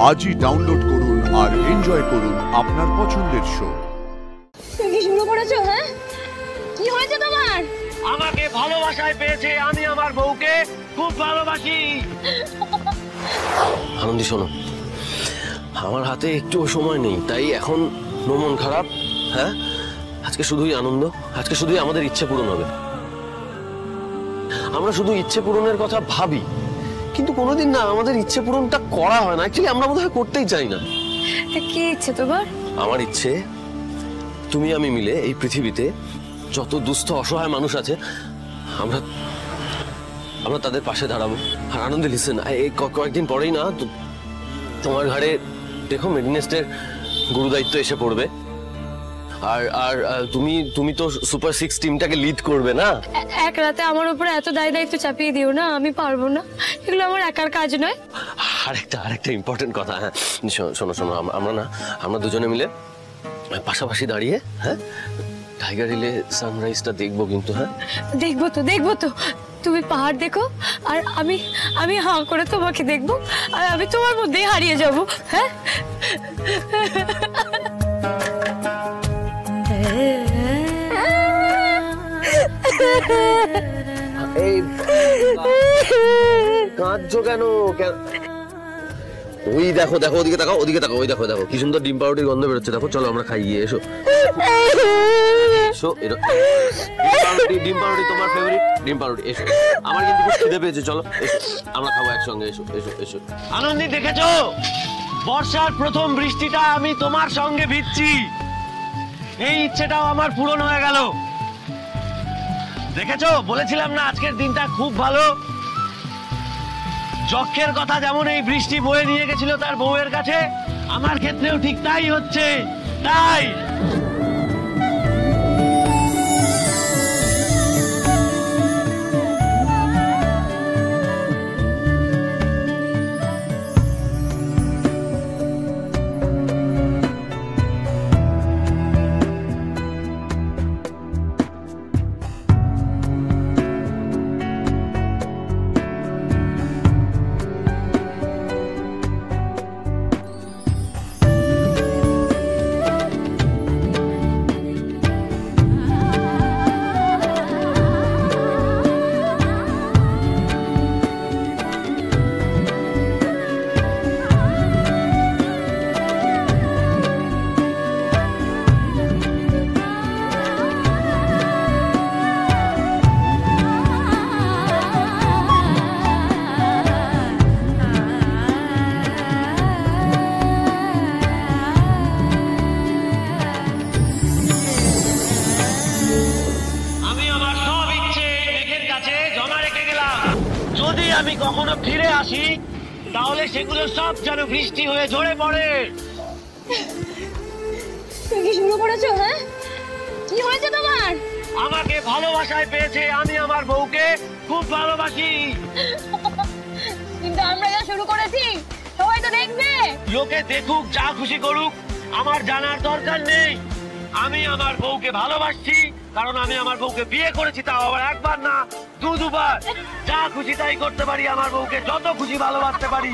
আজই ডাউনলোড করুন আর এনজয় করুন আপনার পছন্দের শো। তুমি কি শুরু করেছো? হ্যাঁ, কি হয়েছে তোমার? আমাকে ভালোবাসায় পেয়েছে, আমি আমার বউকে খুব ভালোবাসি। আনন্দি শোনো, আমার হাতে একটু সময় নেই, তাই এখন মন খারাপ। হ্যাঁ, আজকে শুধুই আনন্দ, আজকে শুধুই আমাদের ইচ্ছে পূরণ হবে। আমরা শুধু ইচ্ছে পূরণের কথা ভাবি, কিন্তু কোনোদিন না আমাদের ইচ্ছে পূরণটা করা হয় না। অ্যাকচুয়ালি আমরা বোধহয় করতেই চাই না। কি ইচ্ছে তোমার? আমার ইচ্ছে তুমি আমি মিলে এই পৃথিবীতে যত দুস্থ অসহায় মানুষ আছে আমরা আমরা তাদের পাশে দাঁড়াবো। আর আনন্দে লিসেন, এই কয়েকদিন পরেই না তোমার ঘরে দেখো মেডিনেস্টের গুরুদায়িত্ব এসে পড়বে। আর আর তুমি তো সুপার 6 টিমটাকে লিড করবে না। এক রাতে আমার উপরে এত দায়িত্ব চাপিয়ে দিও না, আমি পারবো না। এগুলো আমার একার কাজ নয়। আরেকটা ইম্পর্টেন্ট কথা। হ্যাঁ শোনো, আমরা দুজনে মিলে পাশাপাশি দাঁড়িয়ে হ্যাঁ টাইগার হিলে সানরাইজটা দেখবো কিন্তু। হ্যাঁ, দেখবো তো। তুমি পাহাড় দেখো আর আমি হাঁ করে তোমাকে দেখবো, আর আমি তোমার মধ্যেই হারিয়ে যাব। হ্যাঁ, এই কাঁদছো কেন? ওই দেখো ওদিকে তাকাও, ওই দেখো কি সুন্দর ডিম পাউরুটির গন্ধ বেরোচ্ছে। দেখো চলো আমরা খাই, গিয়ে এসো। ডিম পাউরুটি তোমার ফেভারিট ডিম পাউরুটি। এসো, আমার কিন্তু খুব খিদে পেয়েছে, চলো আমরা খাবো একসঙ্গে। এসো। আনন্দি, দেখেছো বর্ষার প্রথম বৃষ্টিটা আমি তোমার সঙ্গে ভিজছি। এই ইচ্ছেটাও আমার পূরণ হয়ে গেল। দেখেছো, বলেছিলাম না আজকের দিনটা খুব ভালো। যক্ষের কথা যেমন এই বৃষ্টি বয়ে নিয়ে গেছিল তার বউয়ের কাছে, আমার ক্ষেত্রেও ঠিক তাই হচ্ছে। তাই আমি কখনো ফিরে আসি তাহলে সেগুলো সব যেন বৃষ্টি হয়ে ঝরে পড়ে। তুমি কি শুরু করেছো? হ্যাঁ, কি হয়েছে তোমার? আমাকে ভালোবাসায় পেয়েছে, আমি আমার বউকে খুব ভালোবাসি। কিন্তু আমরা যা শুরু করেছি সবাই তো দেখবে। লোকে দেখুক, যা খুশি করুক, আমার জানার দরকার নেই। আমি আমার বউকে ভালোবাসছি, কারণ আমি আমার বউকে বিয়ে করেছি, তাও আবার একবার না দুবার। যা খুশি তাই করতে পারি, আমার বউকে যত খুশি ভালোবাসতে পারি।